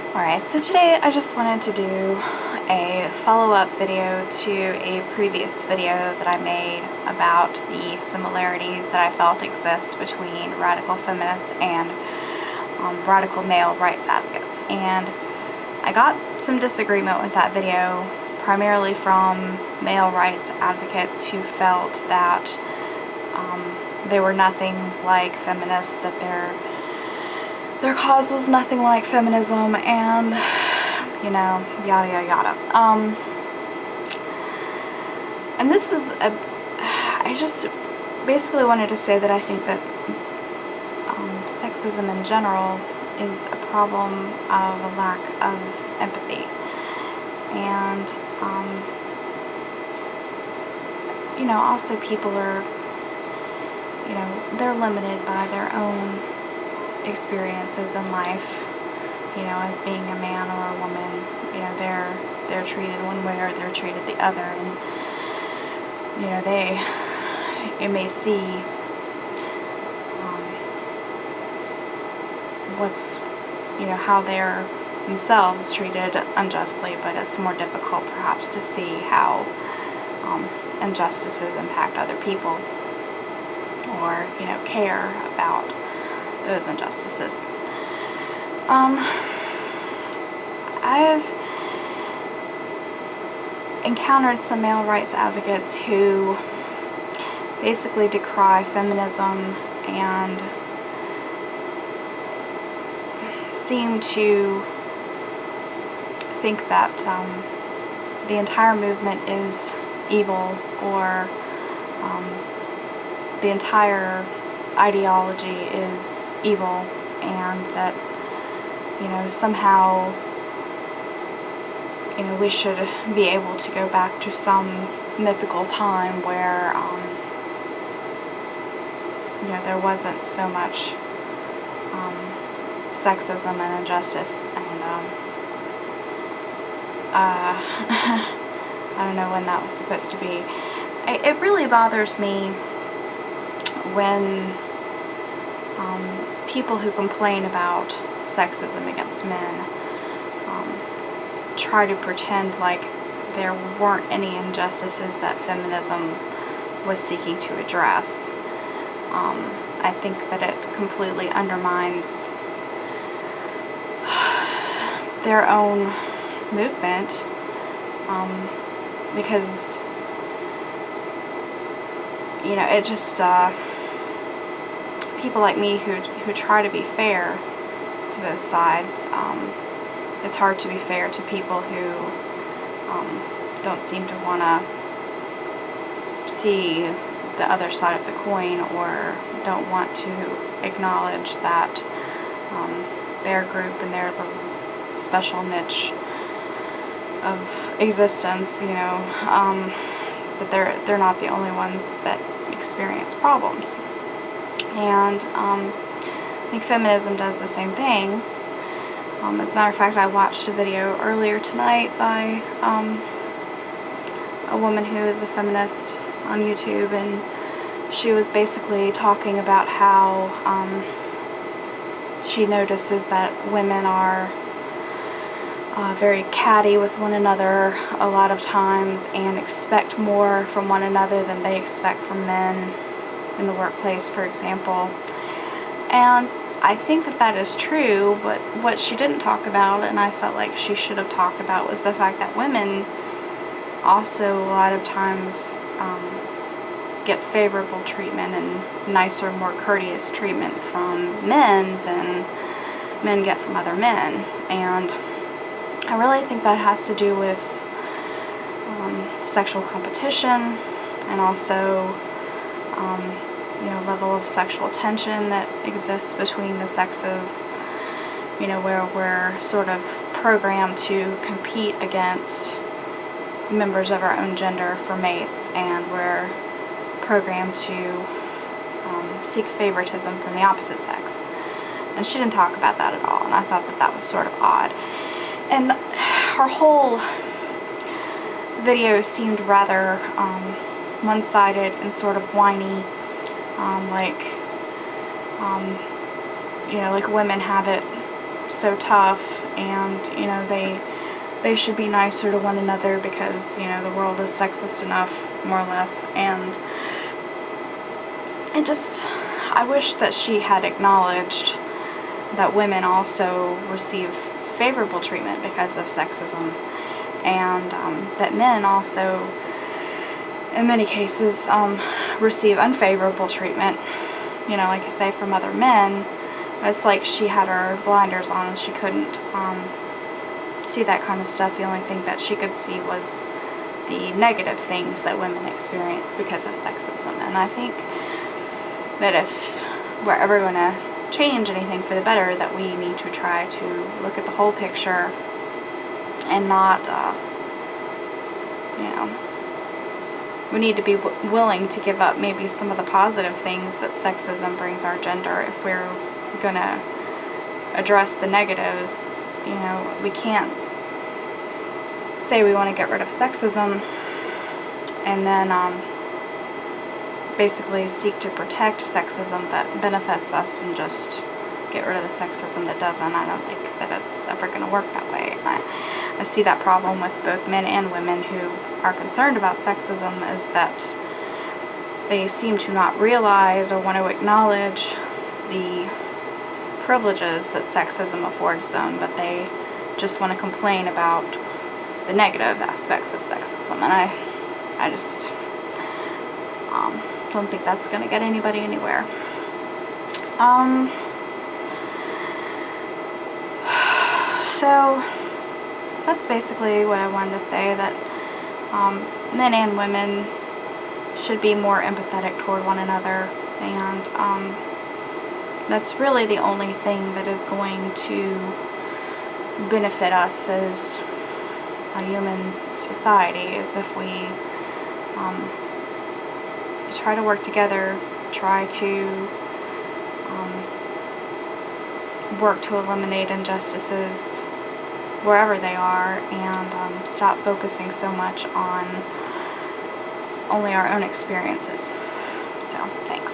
Alright, so today I just wanted to do a follow-up video to a previous video that I made about the similarities that I felt exist between radical feminists and radical male rights advocates. And I got some disagreement with that video, primarily from male rights advocates who felt that they were nothing like feminists, that their cause was nothing like feminism, and, you know, yada yada yada. And this is I just basically wanted to say that I think that sexism in general is a problem of a lack of empathy. And, you know, also people are, you know, they're limited by their own experiences in life, you know, as being a man or a woman. You know, they're treated one way or they're treated the other, and you know, you may see how they're themselves treated unjustly, but it's more difficult perhaps to see how injustices impact other people, or, you know, care about those injustices. I've encountered some male rights advocates who basically decry feminism and seem to think that the entire movement is evil, or the entire ideology is evil, and that, you know, somehow, you know, we should be able to go back to some mythical time where, you know, there wasn't so much sexism and injustice, and I don't know when that was supposed to be. It really bothers me when people who complain about sexism against men try to pretend like there weren't any injustices that feminism was seeking to address. I think that it completely undermines their own movement, because, you know, it just, people like me who try to be fair to both sides, it's hard to be fair to people who don't seem to want to see the other side of the coin, or don't want to acknowledge that their group and their little special niche of existence, you know, that they're not the only ones that experience problems. And I think feminism does the same thing. As a matter of fact, I watched a video earlier tonight by a woman who is a feminist on YouTube, and she was basically talking about how she notices that women are very catty with one another a lot of times, and expect more from one another than they expect from men in the workplace, for example. And I think that that is true, but what she didn't talk about, and I felt like she should have talked about, was the fact that women also a lot of times get favorable treatment and nicer, more courteous treatment from men than men get from other men. And I really think that has to do with sexual competition, and also you know, level of sexual tension that exists between the sexes, you know, where we're sort of programmed to compete against members of our own gender for mates, and we're programmed to seek favoritism from the opposite sex. And she didn't talk about that at all, and I thought that that was sort of odd. And her whole video seemed rather one-sided and sort of whiny, like, you know, like women have it so tough, and, you know, they should be nicer to one another because, you know, the world is sexist enough, more or less, and I wish that she had acknowledged that women also receive favorable treatment because of sexism, and that men also, in many cases, receive unfavorable treatment, you know, like I say, from other men. It's like she had her blinders on and she couldn't see that kind of stuff. The only thing that she could see was the negative things that women experience because of sexism. And I think that if we're ever going to change anything for the better, that we need to try to look at the whole picture and not, you know, we need to be willing to give up maybe some of the positive things that sexism brings our gender if we're going to address the negatives. You know, we can't say we want to get rid of sexism and then basically seek to protect sexism that benefits us and just get rid of the sexism that doesn't. I don't think that it's ever going to work that way. I see that problem with both men and women who are concerned about sexism, is that they seem to not realize or want to acknowledge the privileges that sexism affords them, but they just want to complain about the negative aspects of sexism, and I just don't think that's going to get anybody anywhere. So that's basically what I wanted to say, that men and women should be more empathetic toward one another, and that's really the only thing that is going to benefit us as a human society, is if we try to work together, try to work to eliminate injustices wherever they are, and stop focusing so much on only our own experiences. So, thanks.